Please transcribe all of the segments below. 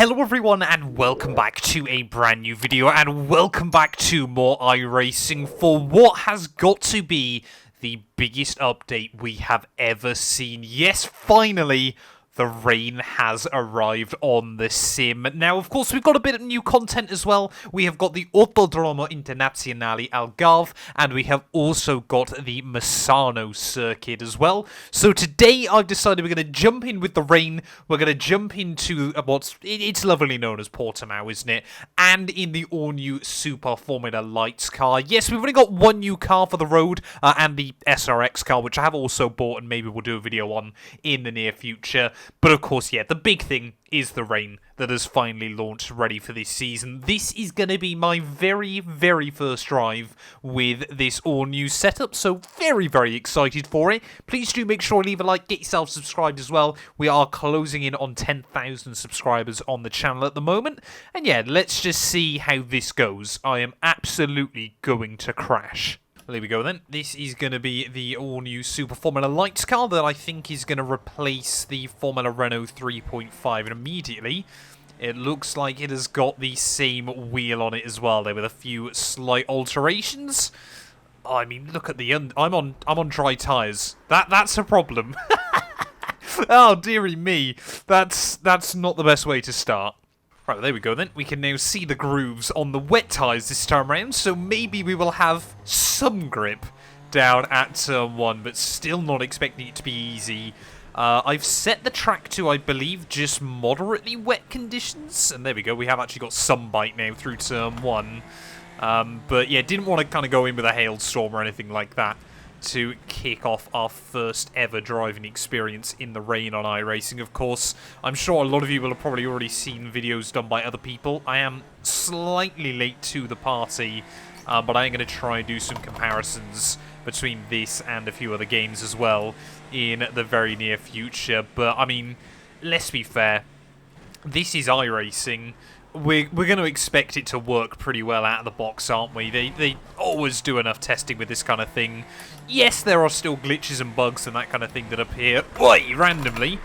Hello everyone and welcome back to a brand new video and welcome back to more iRacing for what has got to be the biggest update we have ever seen. Yes, finally, the rain has arrived on the sim. Now, of course, we've got a bit of new content as well. We have got the Autodromo Internazionale Algarve, and we have also got the Misano circuit as well. So today, I've decided we're going to jump in with the rain. We're going to jump into it's lovely known as Portimao, isn't it? And in the all-new Super Formula Lights car. Yes, we've only got one new car for the road, and the SRX car, which I have also bought, and maybe we'll do a video on in the near future. But of course, yeah, the big thing is the rain that has finally launched ready for this season. This is going to be my very, very first drive with this all-new setup, so very, very excited for it. Please do make sure to leave a like, get yourself subscribed as well. We are closing in on 10,000 subscribers on the channel at the moment. And yeah, let's just see how this goes. I am absolutely going to crash. Well, here we go then. This is going to be the all-new Super Formula Lights car that I think is going to replace the Formula Renault 3.5. And immediately, it looks like it has got the same wheel on it as well, there with a few slight alterations. I mean, look at the I'm on dry tyres. That's a problem. Oh, dearie me. That's not the best way to start. Right, well, there we go then. We can now see the grooves on the wet tyres this time around, so maybe we will have some grip down at turn 1, but still not expecting it to be easy. I've set the track to, I believe, just moderately wet conditions, and there we go. We have actually got some bite now through turn 1. But yeah, didn't want to kind of go in with a hailstorm or anything like that to kick off our first ever driving experience in the rain on iRacing. Of course, I'm sure a lot of you will have probably already seen videos done by other people. I am slightly late to the party, but I am going to try and do some comparisons between this and a few other games as well in the very near future. But, I mean, let's be fair. This is iRacing. We're going to expect it to work pretty well out of the box, aren't we? They always do enough testing with this kind of thing. Yes, there are still glitches and bugs and that kind of thing that appear randomly.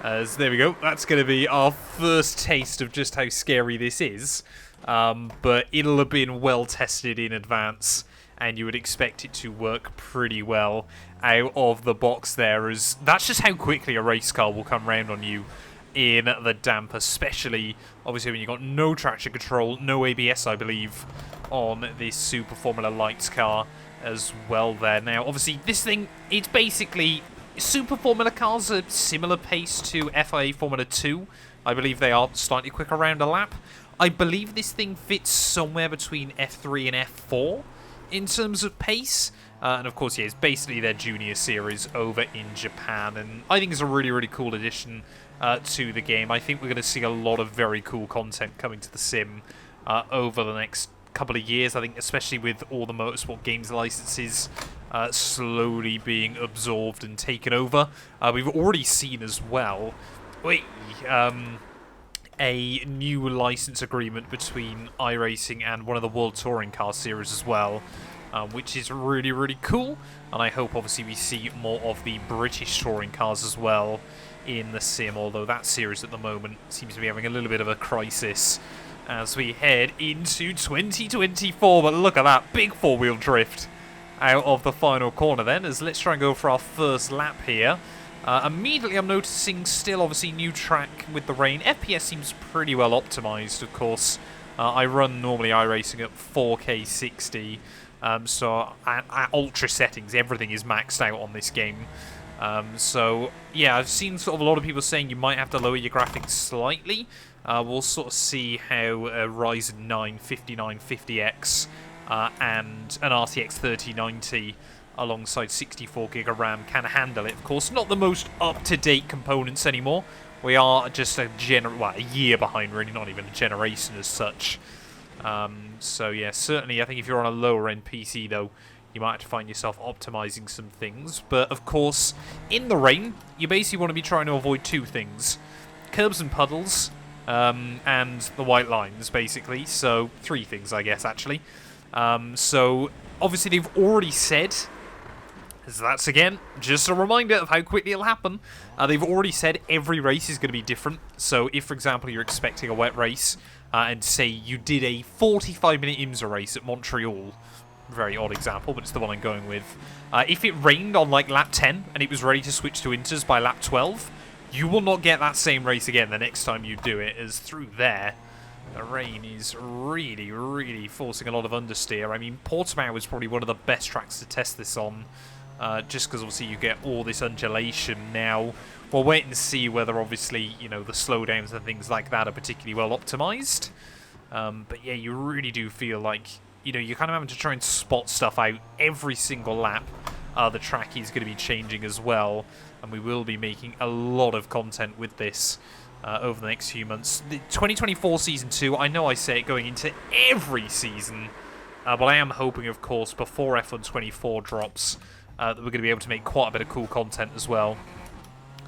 As there we go. That's going to be our first taste of just how scary this is. But it'll have been well tested in advance, and you would expect it to work pretty well out of the box there. As that's just how quickly a race car will come round on you in the damp, especially obviously when you've got no traction control, no ABS, I believe, on this Super Formula Lights car as well there. Now, obviously, this thing, it's basically Super Formula cars are similar pace to FIA Formula 2. I believe they are slightly quicker around a lap. I believe this thing fits somewhere between F3 and F4 in terms of pace. And of course, yeah, it's basically their junior series over in Japan. And I think it's a really, really cool addition to the game. I think we're going to see a lot of very cool content coming to the sim over the next couple of years. I think especially with all the motorsport games licenses slowly being absorbed and taken over. We've already seen as well a new license agreement between iRacing and one of the World Touring Car Series as well, which is really, really cool. And I hope, obviously, we see more of the British touring cars as well in the sim, although that series at the moment seems to be having a little bit of a crisis as we head into 2024. But look at that, big four-wheel drift out of the final corner then, as let's try and go for our first lap here. Immediately I'm noticing still obviously new track with the rain. FPS seems pretty well optimized, of course. I run normally iRacing at 4K 60, so at ultra settings everything is maxed out on this game. So yeah, I've seen sort of a lot of people saying you might have to lower your graphics slightly. We'll sort of see how a Ryzen 9 5950X and an RTX 3090 alongside 64 gig of RAM can handle it. Of course, not the most up-to-date components anymore. We are just a year behind, really, not even a generation as such. So yeah, certainly I think if you're on a lower-end PC, though, you might have to find yourself optimizing some things. But of course, in the rain, you basically want to be trying to avoid two things: curbs and puddles, and the white lines, basically. So three things, I guess, actually. So obviously they've already said So that's, again, just a reminder of how quickly it'll happen. They've already said every race is going to be different. So if, for example, you're expecting a wet race, and say you did a 45-minute IMSA race at Montreal, very odd example, but it's the one I'm going with. If it rained on, like, lap 10, and it was ready to switch to inters by lap 12, you will not get that same race again the next time you do it, as through there, the rain is really, really forcing a lot of understeer. I mean, Portimao is probably one of the best tracks to test this on. Just because obviously you get all this undulation now. We'll wait and see whether obviously, you know, the slowdowns and things like that are particularly well optimized. But yeah, you really do feel like, you know, you're kind of having to try and spot stuff out every single lap. The track is going to be changing as well, and we will be making a lot of content with this over the next few months. The 2024 Season 2, I know I say it going into every season, but I am hoping, of course, before F1 24 drops, that we're going to be able to make quite a bit of cool content as well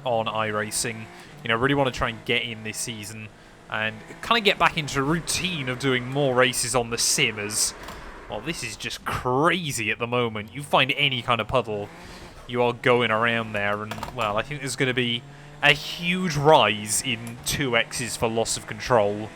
on iRacing. You know, really want to try and get in this season and kind of get back into a routine of doing more races on the sim, as, well, this is just crazy at the moment. You find any kind of puddle, you are going around there, and, well, I think there's going to be a huge rise in 2x's for loss of control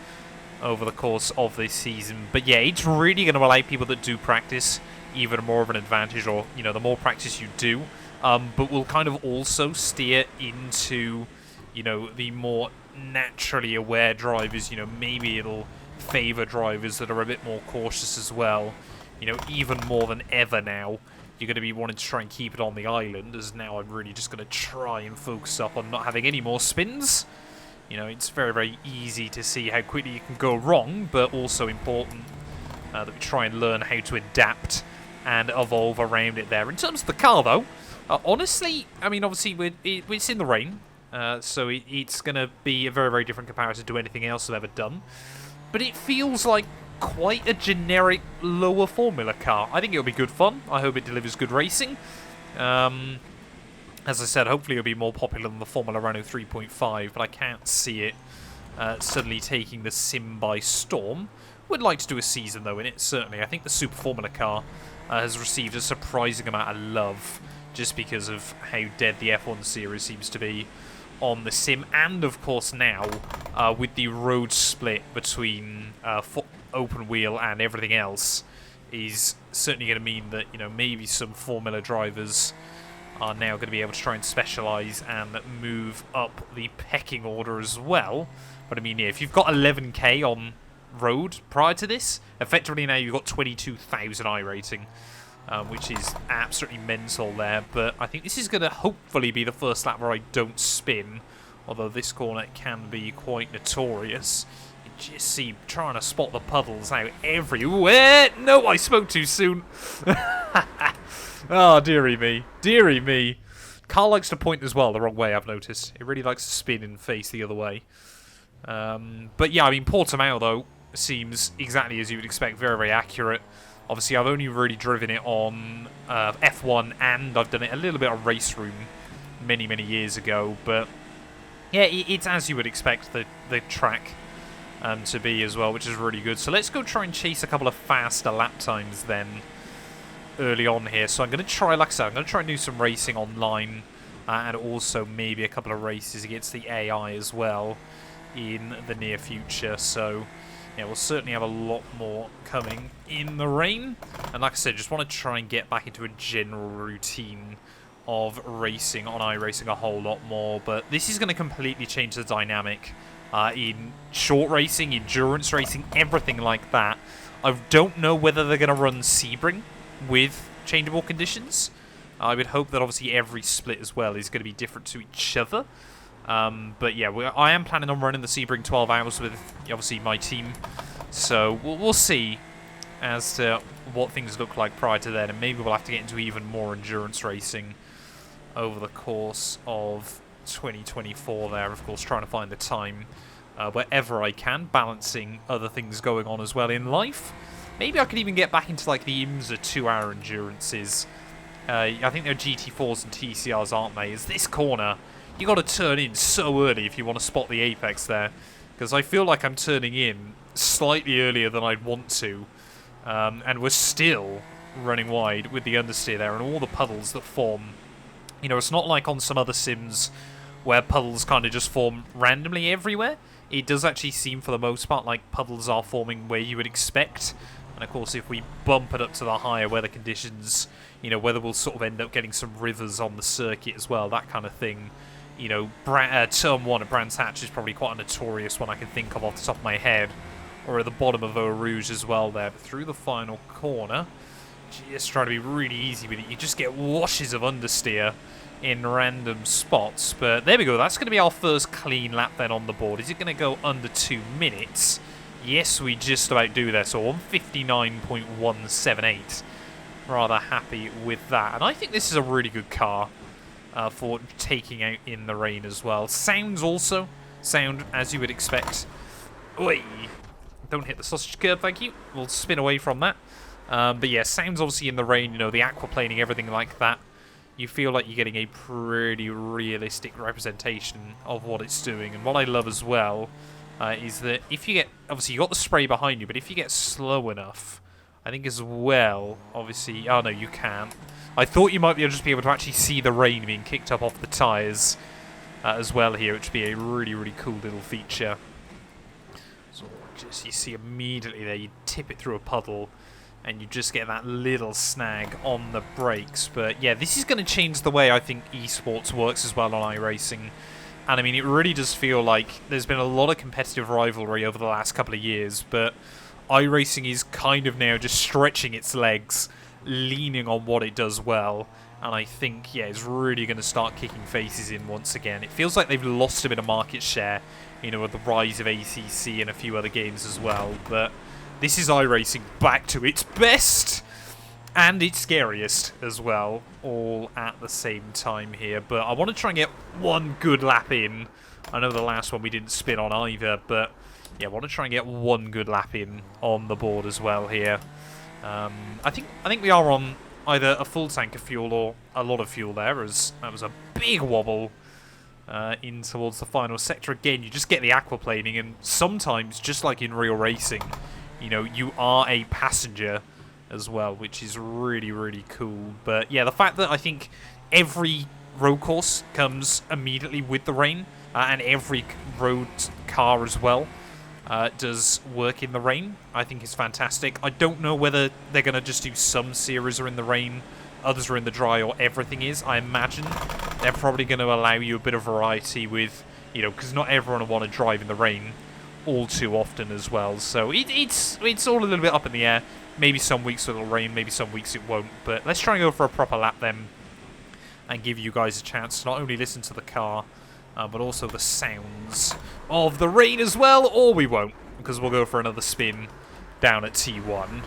over the course of this season. But yeah, it's really going to allow people that do practice even more of an advantage, or, you know, the more practice you do, but will kind of also steer into, you know, the more naturally aware drivers. You know, maybe it'll favour drivers that are a bit more cautious as well. You know, even more than ever now, you're going to be wanting to try and keep it on the island, as now I'm really just going to try and focus up on not having any more spins. You know, it's very, very easy to see how quickly you can go wrong, but also important that we try and learn how to adapt and evolve around it there. In terms of the car, though, honestly, I mean, obviously, it's in the rain, so it's going to be a very, very different comparison to anything else I've ever done. But it feels like quite a generic lower formula car. I think it'll be good fun. I hope it delivers good racing. As I said, hopefully it'll be more popular than the Formula Renault 3.5, but I can't see it suddenly taking the sim by storm. Would like to do a season, though, in it, certainly. I think the Super Formula car has received a surprising amount of love, just because of how dead the F1 series seems to be on the sim, and of course now with the road split between open wheel and everything else, is certainly going to mean that, you know, maybe some Formula drivers are now going to be able to try and specialise and move up the pecking order as well. But I mean, yeah, if you've got 11k on road prior to this, effectively now you've got 22,000 iRating, which is absolutely mental there. But I think this is going to hopefully be the first lap where I don't spin, although this corner can be quite notorious. You just see trying to spot the puddles out everywhere. No, I spoke too soon. Oh, dearie me. Dearie me. Car likes to point as well the wrong way, I've noticed. It really likes to spin and face the other way. But yeah, I mean, Portimao, though, seems exactly as you would expect, very, very accurate. Obviously, I've only really driven it on F1, and I've done it a little bit on Race Room many, many years ago. But yeah, it's as you would expect the track to be as well, which is really good. So let's go try and chase a couple of faster lap times then early on here. So I'm going to try, like I said, I'm going to try and do some racing online, and also maybe a couple of races against the AI as well in the near future. So yeah, we'll certainly have a lot more coming in the rain. And like I said, just want to try and get back into a general routine of racing on iRacing a whole lot more. But this is going to completely change the dynamic in short racing, endurance racing, everything like that. I don't know whether they're going to run Sebring with changeable conditions. I would hope that obviously every split as well is going to be different to each other. But yeah, I am planning on running the Sebring 12 hours with obviously my team, so we'll see as to what things look like prior to then, and maybe we'll have to get into even more endurance racing over the course of 2024 there, of course, trying to find the time wherever I can, balancing other things going on as well in life. Maybe I could even get back into like the IMSA 2-hour endurances. I think they're GT4s and TCRs, aren't they? Is this corner, you got to turn in so early if you want to spot the apex there, because I feel like I'm turning in slightly earlier than I'd want to, and we're still running wide with the understeer there and all the puddles that form. You know, it's not like on some other sims where puddles kind of just form randomly everywhere. It does actually seem, for the most part, like puddles are forming where you would expect. And of course, if we bump it up to the higher weather conditions, you know, whether we'll sort of end up getting some rivers on the circuit as well, that kind of thing. You know, Turn 1 at Brands Hatch is probably quite a notorious one I can think of off the top of my head. Or at the bottom of Eau Rouge as well there. But through the final corner, just trying to be really easy with it. You just get washes of understeer in random spots. But there we go. That's going to be our first clean lap then on the board. Is it going to go under 2 minutes? Yes, we just about do that. So 159.178. Rather happy with that. And I think this is a really good car for taking out in the rain as well. Sound as you would expect. Oi! Don't hit the sausage curb, thank you. We'll spin away from that. But yeah, sounds obviously in the rain, you know, the aquaplaning, everything like that. You feel like you're getting a pretty realistic representation of what it's doing. And what I love as well is that if you get, obviously you got the spray behind you, but if you get slow enough, I think as well, obviously, oh no, you can't. I thought you might just be able to actually see the rain being kicked up off the tyres as well here, which would be a really, really cool little feature. So just you see immediately there, you tip it through a puddle and you just get that little snag on the brakes. But yeah, this is going to change the way I think esports works as well on iRacing. And I mean, it really does feel like there's been a lot of competitive rivalry over the last couple of years, but iRacing is kind of now just stretching its legs, leaning on what it does well. And I think, yeah, it's really going to start kicking faces in once again. It feels like they've lost a bit of market share, you know, with the rise of ACC and a few other games as well. But this is iRacing back to its best and its scariest as well, all at the same time here. But I want to try and get one good lap in. I know the last one we didn't spin on either, but yeah, I want to try and get one good lap in on the board as well here. I think we are on either a full tank of fuel or a lot of fuel there, as that was a big wobble in towards the final sector. Again, you just get the aquaplaning, and sometimes, just like in real racing, you know, you are a passenger as well, which is really, really cool. But yeah, the fact that I think every road course comes immediately with the rain, and every road car as well does work in the rain, I think is fantastic. I don't know whether they're going to just do some series are in the rain, others are in the dry, or everything is. I imagine they're probably going to allow you a bit of variety with, you know, because not everyone will want to drive in the rain all too often as well. So it's all a little bit up in the air. Maybe some weeks it'll rain, maybe some weeks it won't. But let's try and go for a proper lap then and give you guys a chance to not only listen to the car, but also the sounds of the rain as well. Or we won't, because we'll go for another spin down at T1.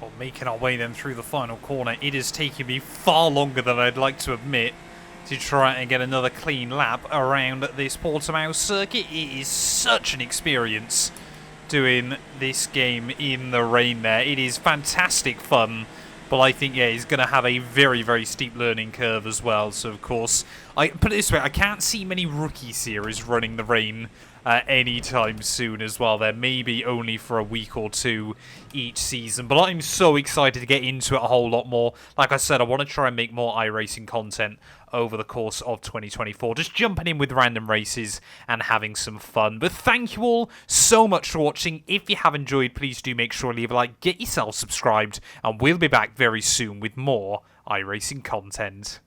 Well, making our way then through the final corner, it is taking me far longer than I'd like to admit to try and get another clean lap around this Portimao circuit. It is such an experience doing this game in the rain there. It is fantastic fun, but I think, yeah, it's going to have a very, very steep learning curve as well. So, of course, I put it this way, I can't see many rookie series running the rain anytime soon as well. There may be only for a week or two each season, but I'm so excited to get into it a whole lot more. Like I said, I want to try and make more iRacing content over the course of 2024, just jumping in with random races and having some fun. But thank you all so much for watching. If you have enjoyed, please do make sure to leave a like, get yourself subscribed, and we'll be back very soon with more iRacing content.